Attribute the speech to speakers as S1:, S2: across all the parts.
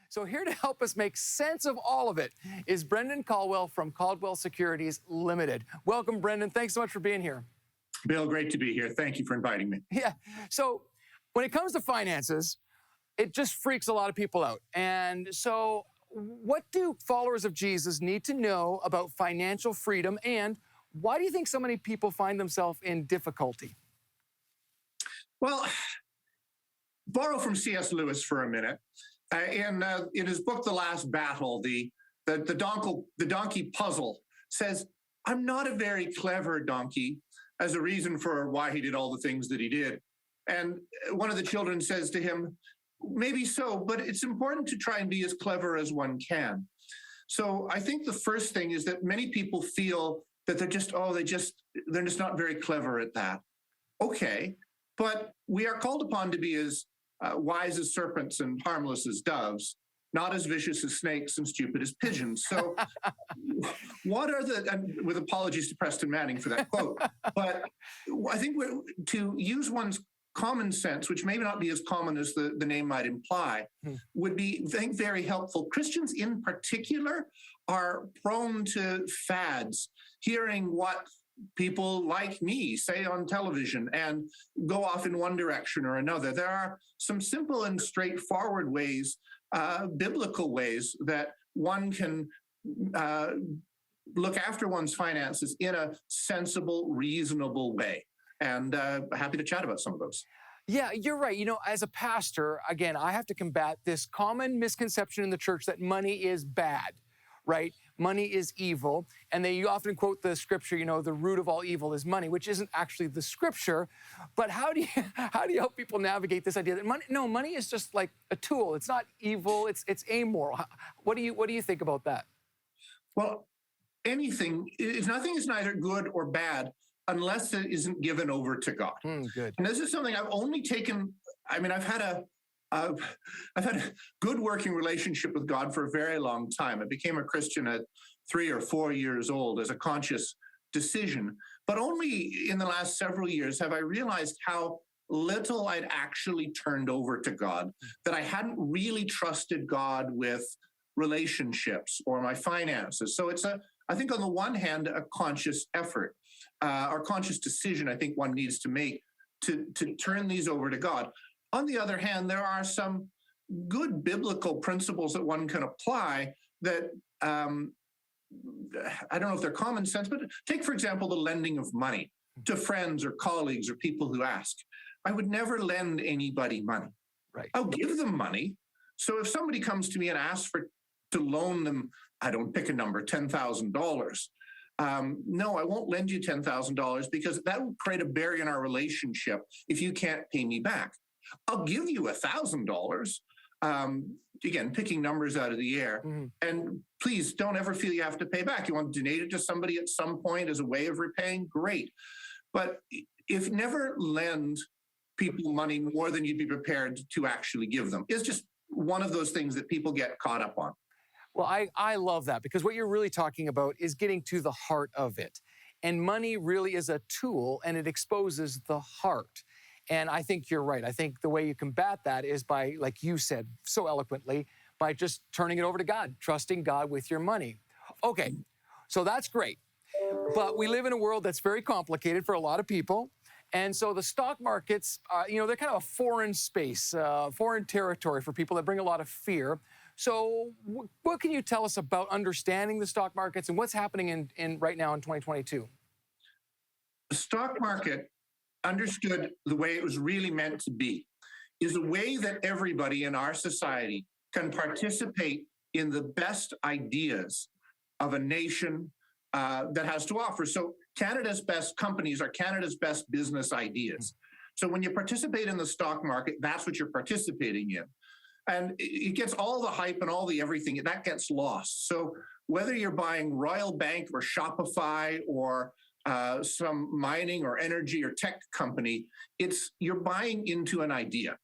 S1: So here to help us make sense of all of it is Brendan Caldwell from Caldwell Securities Limited. Welcome, Brendan. Thanks so much for being here.
S2: Bill, great to be here. Thank you for inviting me.
S1: Yeah. So when it comes to finances, it just freaks a lot of people out. And so what do followers of Jesus need to know about financial freedom, and why do you think so many people find themselves in difficulty?
S2: Well, borrow from C.S. Lewis for a minute. In his book, The Last Battle, the donkey puzzle says, I'm not a very clever donkey, as a reason for why he did all the things that he did. And one of the children says to him, maybe so, but it's important to try and be as clever as one can. So I think the first thing is that many people feel that they're just not very clever at that. Okay, but we are called upon to be as wise as serpents and harmless as doves, not as vicious as snakes and stupid as pigeons. So what are and with apologies to Preston Manning for that quote, but I think to use one's common sense, which may not be as common as the name might imply, would be, I think, very helpful. Christians in particular are prone to fads, hearing what people like me say on television and go off in one direction or another. There are some simple and straightforward ways, biblical ways, that one can look after one's finances in a sensible, reasonable way. And happy to chat about some of those.
S1: Yeah, you're right. You know, as a pastor, again, I have to combat this common misconception in the church that money is bad, right? Money is evil. And you often quote the scripture, you know, the root of all evil is money, which isn't actually the scripture. But how do you help people navigate this idea that money is just like a tool. It's not evil. It's amoral. What do you think about that?
S2: Well, nothing is neither good or bad unless it isn't given over to God.
S1: Good.
S2: And this is something I've only taken. I mean, I've had a good working relationship with God for a very long time. I became a Christian at 3 or 4 years old as a conscious decision. But only in the last several years have I realized how little I'd actually turned over to God, that I hadn't really trusted God with relationships or my finances. So it's I think on the one hand, a conscious effort or conscious decision I think one needs to make to turn these over to God. On the other hand, there are some good biblical principles that one can apply that I don't know if they're common sense, but take, for example, the lending of money to friends or colleagues or people who ask. I would never lend anybody money.
S1: Right.
S2: I'll give them money. So if somebody comes to me and asks to loan them, I don't pick a number, $10,000. No, I won't lend you $10,000 because that will create a barrier in our relationship if you can't pay me back. I'll give you $1,000. Again, picking numbers out of the air. And please don't ever feel you have to pay back. You want to donate it to somebody at some point as a way of repaying? Great. But if never lend people money more than you'd be prepared to actually give them, it's just one of those things that people get caught up on.
S1: Well, I love that, because what you're really talking about is getting to the heart of it. And money really is a tool, and it exposes the heart. And I think you're right. I think the way you combat that is by, like you said so eloquently, by just turning it over to God, trusting God with your money. Okay, so that's great. But we live in a world that's very complicated for a lot of people. And so the stock markets, they're kind of a foreign space, foreign territory for people that bring a lot of fear. So what can you tell us about understanding the stock markets and what's happening in right now in 2022?
S2: The stock market, understood the way it was really meant to be, is a way that everybody in our society can participate in the best ideas of a nation that has to offer. So Canada's best companies are Canada's best business ideas. So when you participate in the stock market, that's what you're participating in. And it gets all the hype and all the everything, that gets lost. So whether you're buying Royal Bank or Shopify or some mining or energy or tech company, you're buying into an idea.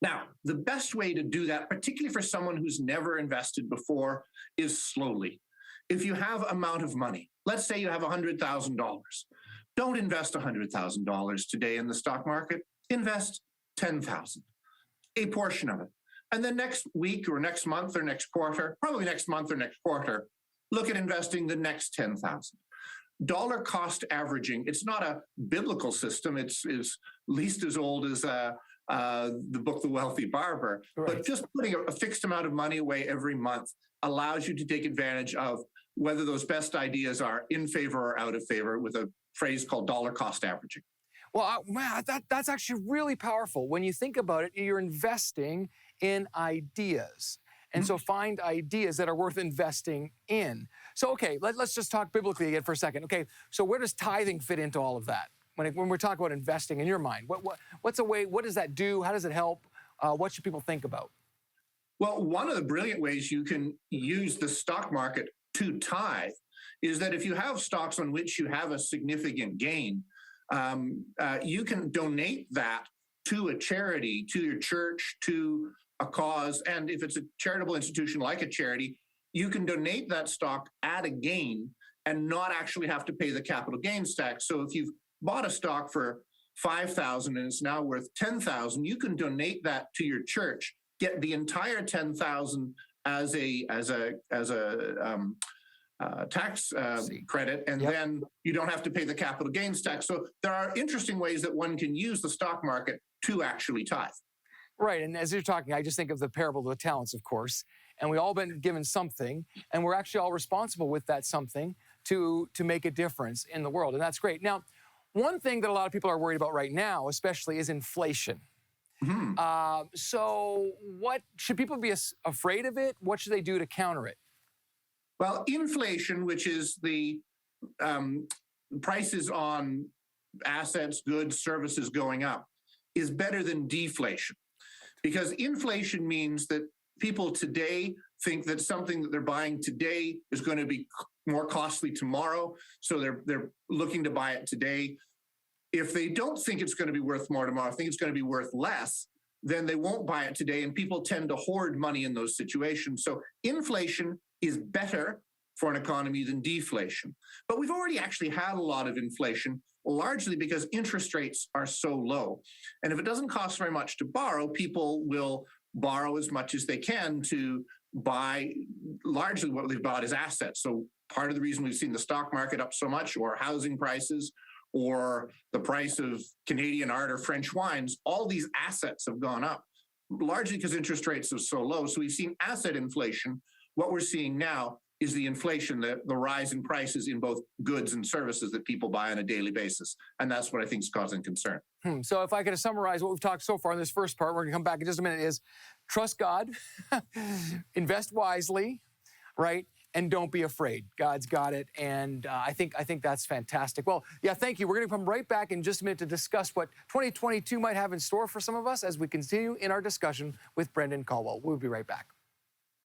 S2: Now, the best way to do that, particularly for someone who's never invested before, is slowly. If you have amount of money, let's say you have $100,000, don't invest $100,000 today in the stock market. Invest $10,000, a portion of it. And then next week or next month or next quarter, probably next month or next quarter, look at investing the next 10,000. Dollar cost averaging, it's not a biblical system. It's least as old as the book, The Wealthy Barber.
S1: Right.
S2: But just putting a fixed amount of money away every month allows you to take advantage of whether those best ideas are in favor or out of favor with a phrase called dollar cost averaging.
S1: Well, man, that's actually really powerful. When you think about it, you're investing in ideas. And so find ideas that are worth investing in. So, okay, let's just talk biblically again for a second. Okay, so where does tithing fit into all of that? When we're talking about investing in your mind, what's a way, what does that do? How does it help? What should people think about?
S2: Well, one of the brilliant ways you can use the stock market to tithe is that if you have stocks on which you have a significant gain, you can donate that to a charity, to your church, to a cause. And if it's a charitable institution like a charity, you can donate that stock at a gain and not actually have to pay the capital gains tax. So if you've bought a stock for 5,000 and it's now worth 10,000, you can donate that to your church, get the entire 10,000 as a tax credit, and then you don't have to pay the capital gains tax. So there are interesting ways that one can use the stock market to actually tithe.
S1: Right, and as you're talking, I just think of the parable of the talents, of course, and we all been given something, and we're actually all responsible with that something to make a difference in the world, and that's great. Now, one thing that a lot of people are worried about right now, especially, is inflation. So what should people be afraid of it? What should they do to counter it?
S2: Well, inflation, which is the prices on assets, goods, services going up, is better than deflation. Because inflation means that people today think that something that they're buying today is going to be more costly tomorrow. So they're looking to buy it today. If they don't think it's going to be worth more tomorrow, think it's going to be worth less, then they won't buy it today. And people tend to hoard money in those situations. So inflation is better for an economy than deflation. But we've already actually had a lot of inflation, largely because interest rates are so low. And if it doesn't cost very much to borrow, people will borrow as much as they can to buy largely what they've bought as assets. So part of the reason we've seen the stock market up so much, or housing prices, or the price of Canadian art or French wines, all these assets have gone up, largely because interest rates are so low. So we've seen asset inflation. What we're seeing now is the inflation, the rise in prices in both goods and services that people buy on a daily basis. And that's what I think is causing concern.
S1: So if I could summarize what we've talked so far in this first part, we're going to come back in just a minute, is trust God, invest wisely, right? And don't be afraid. God's got it. And I think that's fantastic. Well, yeah, thank you. We're going to come right back in just a minute to discuss what 2022 might have in store for some of us as we continue in our discussion with Brendan Caldwell. We'll be right back.